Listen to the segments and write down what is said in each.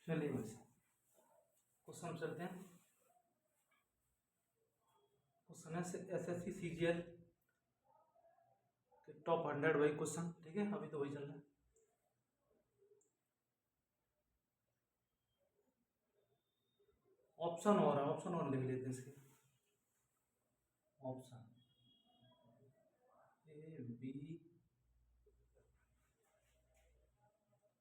चलिए बस क्वेश्चन चलते हैं। क्वेश्चन है SSC CGL के टॉप 100 वही क्वेश्चन, ठीक है, अभी तो वही चल रहा है। ऑप्शन और है, ऑप्शन और लिख लेते हैं इसके। ऑप्शन A B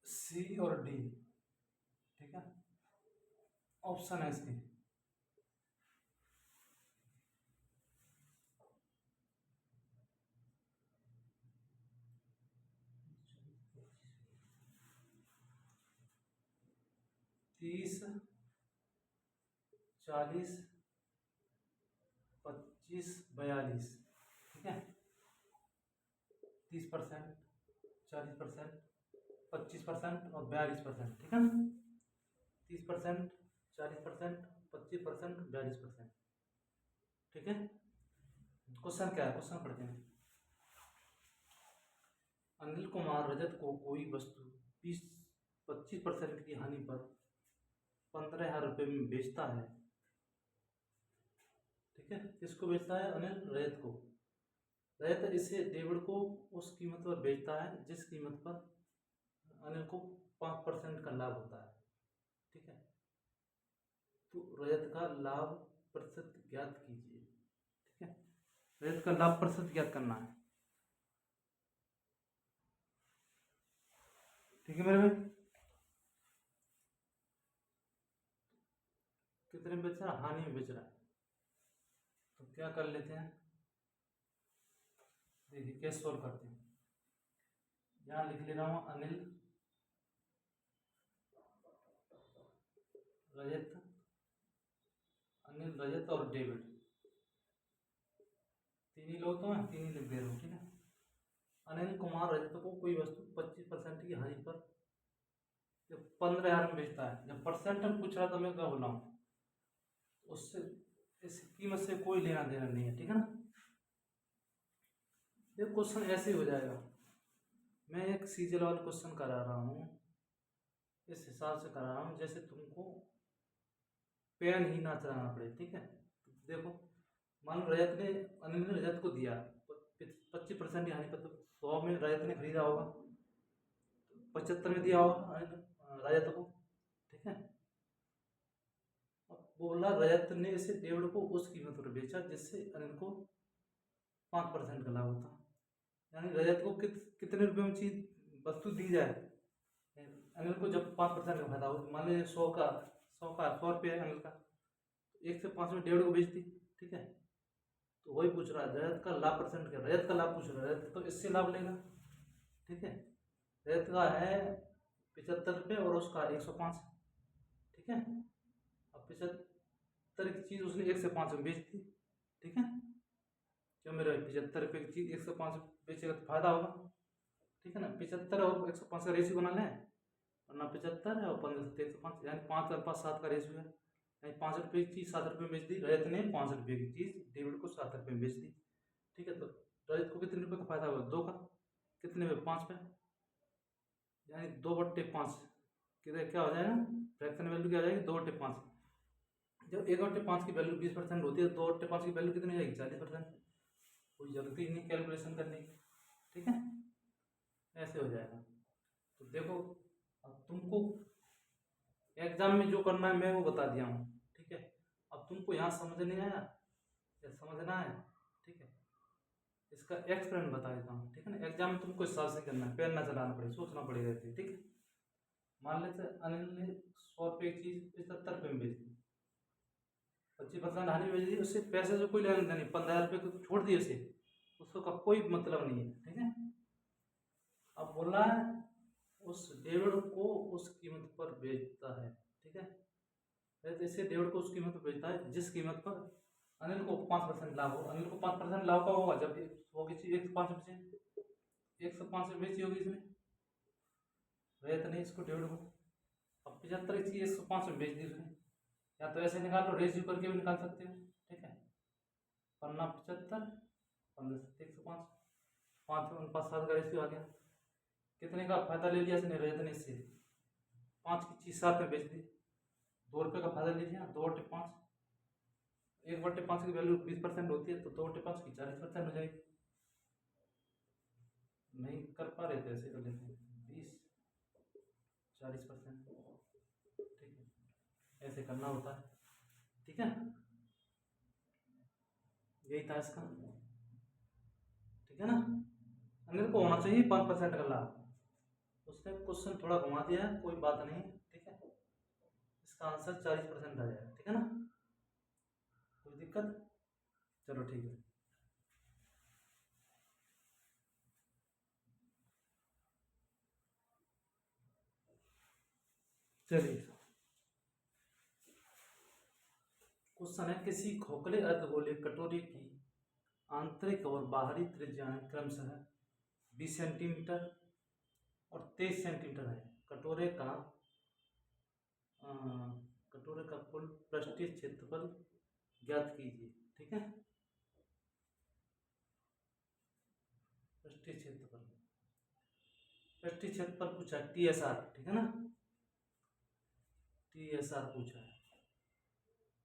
C और D, ठीक है। ऑप्शन है इसके 30, 40, 25, 42, ठीक है। 30%, 40%, 25% और 42%, ठीक है ना। 30%, 40%, 25%, 42%, ठीक है। क्वेश्चन क्या है, क्वेश्चन पढ़ते हैं। अनिल कुमार रजत को कोई वस्तु 25% की हानि पर 15,000 रुपये में बेचता है, ठीक है। किसको बेचता है? अनिल रजत को। रजत इसे डेविड को उस कीमत पर बेचता है जिस कीमत पर अनिल को 5% का लाभ होता है, ठीक है। तो रजत का लाभ प्रतिशत ज्ञात कीजिए, ठीक है। रजत का लाभ प्रतिशत ज्ञात करना है, ठीक है मेरे भाई। कितने में बेच रहा है? हानि में बेच रहा है। तो क्या कर लेते हैं, देखिए कैसे सोल्व करते हैं। यहाँ लिख ले रहा हूँ अनिल रजत, अनिल रजत और डेविड, तीन ही लोग तो हैं, तीन ही लिख दे रहा हूँ, ठीक है। अनिल कुमार रजत को कोई वस्तु 25% की हानि पर जब 15,000 में बेचता है, जब परसेंट में पूछ रहा था मैं क्या बोला हूँ, उससे इस कीमत से कोई लेना देना नहीं है, ठीक है ना। ये क्वेश्चन ऐसे ही हो जाएगा। मैं एक सीजल वाला क्वेश्चन करा रहा हूँ, इस हिसाब से करा रहा हूँ जैसे तुमको पेन ही ना चलाना पड़े, ठीक है। तो देखो, मान लो रजत ने, अनिल ने रजत को दिया 25% की हानि पर, तो 100 में रजत ने खरीदा होगा, 75 में दिया होगा रजत को, ठीक है। अब बोला रजत ने इसे डेविड को उस कीमत पर बेचा जिससे अनिल को 5% का लाभ होता। यानी रजत को कितने रुपए में चीज वस्तु दी जाए, अनिल को जब 5% का फायदा हो, मान लीजिए 100 रुपये है अनिल का, 1 से 5 में डेविड को बेच दी, ठीक है। तो वही पूछ रहा है रजत का लाभ परसेंट क्या, रजत का लाभ पूछ रहा है, रजत तो इससे लाभ लेगा, ठीक है। रजत का है 75 रुपये और उसका 105, ठीक है। अब 75 की चीज उसने 1 से 5 में बेच दी, ठीक है। क्यों मेरे 75 रुपये की चीज 105 बेचेगा तो फायदा होगा, ठीक है ना। 75 और 105 का रेशियो बना लें, वरना 75 है और 15 से 105, यानी 5 और 5 7 का रेशियो है। यानी 5 रुपये की चीज 7 रुपये में बेच दी, रजत ने 5 रुपये की चीज डेविड को 7 रुपये में बेच दी, ठीक है। तो रजत को कितने रुपये का फायदा हुआ? 2 का। कितने में? 5 पे, यानी 2/5। किधर क्या हो जाएगा, फ्रैक्शन वैल्यू क्या हो जाएगी? 2/5। जब 1/5 की वैल्यू 20% होती है, 2/5 की वैल्यू कितनी हो जाएगी? 40%। कोई जरूरत ही नहीं कैलकुलेशन करने की, ठीक है। ऐसे हो जाएगा। तो देखो, अब तुमको एग्जाम में जो करना है मैं वो बता दिया हूँ, ठीक है। अब तुमको यहाँ समझ नहीं आया या समझना है, ठीक है, इसका एक्सपेरिमेंट बता देता हूँ, ठीक है ना। एग्जाम में तुमको इस हिसाब से करना है, पेन ना चलाना पड़े, सोचना पड़ेगा, ठीक है। मान लेते अनिल ने 100 रुपये की चीज 75 रुपये में बेच दी, 25% हानि बेच दी, उससे पैसे से कोई लेना देना नहीं, 15,000 रुपये को तो छोड़ दिए उसे, उसको का कोई मतलब नहीं है, ठीक है। अब बोला है उस डेविड को उस कीमत पर बेचता है, ठीक है। तो इसे डेविड को उस कीमत पर बेचता है जिस कीमत पर अनिल को 5% लाभ हो। अनिल को 5% लाभ का होगा जब वो किसी 1 से 5 बेचे, 1 से 5 में बेची होगी इसने, रजत नहीं, इसको डेविड को। अब 75 की चीज 105 में बेच दी उसने, या तो ऐसे निकाल लो, रेशियो करके भी निकाल सकते हो, ठीक है। 15 75, 15 105, 5 5 7 का रेशियो आ गया। कितने का फायदा ले लिया इसने, रजत ने इससे? 5 की चीज़ 7 में बेच दी, 2 रुपये का फायदा लीजिए ना। 2/5, 1/5 की वैल्यू 20% होती है, तो 2/5 की 40% हो जाएगी। नहीं कर पा रहे थे, ऐसे कर लेते हैं, 20 40%, ठीक है, ऐसे करना होता है, ठीक है। यही था इसका, ठीक है ना। अनिल को होना चाहिए 5% का लाभ, उसने क्वेश्चन थोड़ा घुमा दिया है, कोई बात नहीं, ठीक है। इसका आंसर 40% आ जाएगा, ठीक है ना, कोई दिक्कत। चलो ठीक है। चलिए, क्वेश्चन है, किसी खोखले अर्धगोलीय कटोरे की आंतरिक और बाहरी त्रिज्याएं क्रमशः 20 सेंटीमीटर और 23 सेंटीमीटर है। कटोरे का कुल पृष्ठीय क्षेत्रफल ज्ञात कीजिए, ठीक है। पृष्ठीय क्षेत्रफल पूछा है, TSR, ठीक है ना, TSR पूछा है।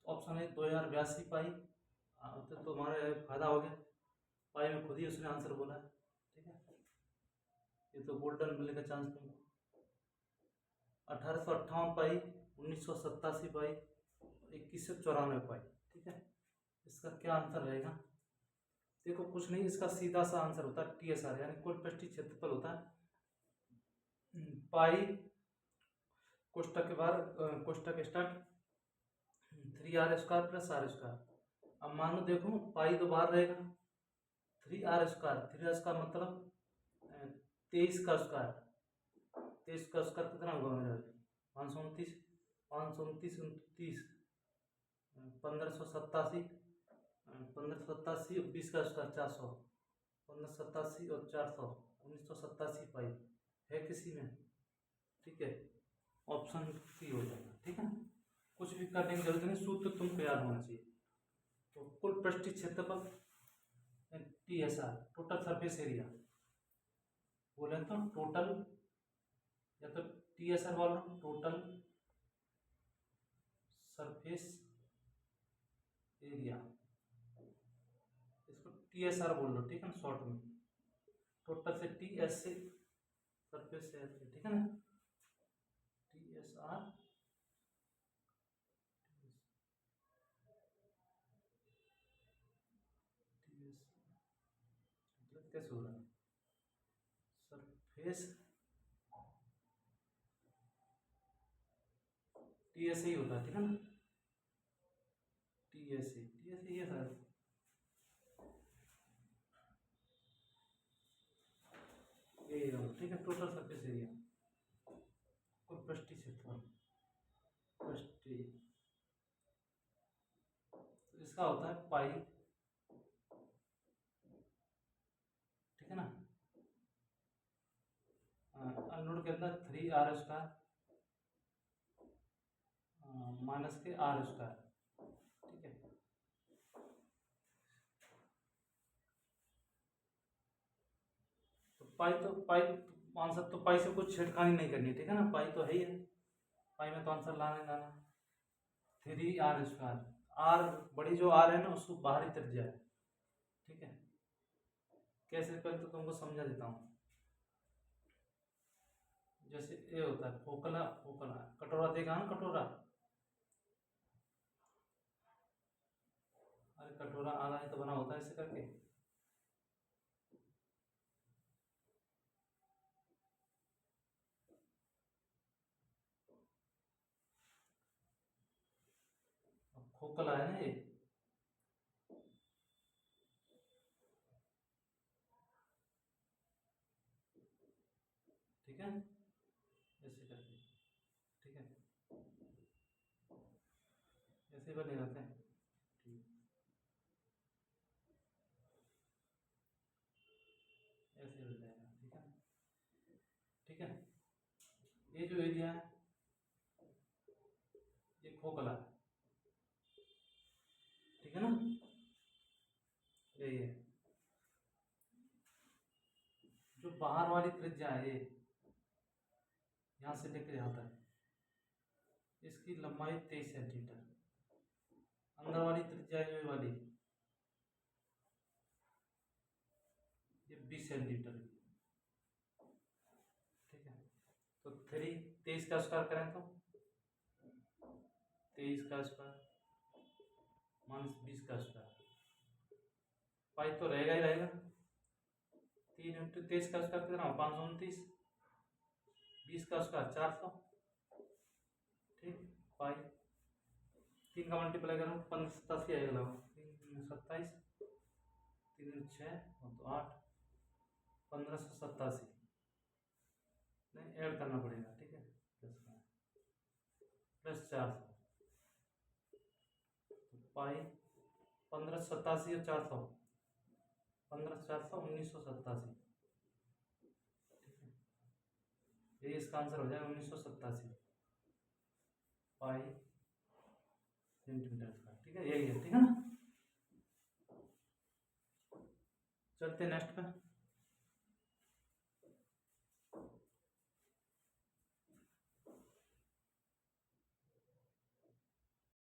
ऑप्शन है 2082 पाई, तो तुम्हारे फायदा हो गया, पाई में खुद ही उसने आंसर बोला है, ठीक है। ये तो गोल्डन मिलने का चांस तुमको। 1858 पाई, 1987 पाई, 2194 पाई, ठीक है। इसका क्या आंसर रहेगा? देखो कुछ नहीं, इसका सीधा सा आंसर होता है TSR, यानी कुल पृष्ठीय क्षेत्रफल होता है पाई, कोष्टक के बाद कोष्टक स्टार्ट 3r² + r²। अब मान लो, देखो पाई तो बाहर रहेगा, 3r² मतलब 23 का स्क्वायर, 23 का स्क्वायर कितना होगा मेरा? 529, 529 29, 1587, 1587 और 20 का स्क्वायर 400, 1587 और 400, 1987 पाई है किसी में, ठीक है। ऑप्शन सी हो जाएगा, ठीक है। कुछ भी करने की जरूरत नहीं, सूत्र तुमको याद होना चाहिए। तो कुल पृष्ठीय क्षेत्रफल TSR, टोटल सरफेस एरिया बोले तो टोटल, या तो TSR बोलो, टोटल सरफेस एरिया, इसको TSR बोल लो, ठीक है ना, शॉर्ट में। टोटल से TS से सरफेस एरिया, ठीक है ना, TSR, कैसे हो रहा है, सरफेस TS ही होता है, ठीक है ना, TS ये था, ये ठीक है। टोटल सरफेस एरिया, कुल पृष्ठीय क्षेत्रफल, पृष्ठीय, तो इसका होता है पाई, ठीक है ना। अनलोड के अंदर 3r² माइनस के r², ठीक है। तो पाई आंसर तो पाई से कुछ छेड़खानी नहीं करनी, ठीक है ना, पाई तो है ही है, पाई में तो आंसर लाने लाना। 3r², आर बड़ी जो आर है ना, उसको बाहरी त्रिज्या है, ठीक है। कैसे कर तो तुमको समझा देता हूँ। जैसे ये होता है फोकला, कटोरा देखा ना, कटोरा, अरे कटोरा आधा ही तो बना होता है ऐसे करके, खोखला है ना ये, ठीक है, ऐसे करके, ठीक है, ऐसे बने रहते हैं, ठीक, ऐसे हो जाएगा, ठीक है, ठीक है। ये जो एरिया है, ये खोखला है, ठीक है ना, यही है। जो बाहर वाली त्रिज्या है, ये यहाँ से लेकर यहाँ तक, इसकी लंबाई 23 सेंटीमीटर, अंदर वाली त्रिज्या ये वाली ये 20 सेंटीमीटर की, ठीक है। तो 23 का स्क्वायर करें तो 23 का स्क्वायर माइनस 20 का स्क्वायर, पाई तो रहेगा ही रहेगा। 3 इंटू 23 का स्क्वायर कितना 529, 20 का स्क्वायर 400, ठीक। पाई 3 का मल्टीप्लाई करो 1587 आएगा, 3 27, 3 6 तो 8, 1587 नहीं ऐड करना पड़ेगा, ठीक है। प्लस 400 तो पाई 1587 और 400, 15 400 1987, ठीक है। ये इसका आंसर हो जाएगा 1987 पाई सेंटीमीटर स्क्वायर, ठीक है। यही है, ठीक है ना। चलते नेक्स्ट पे।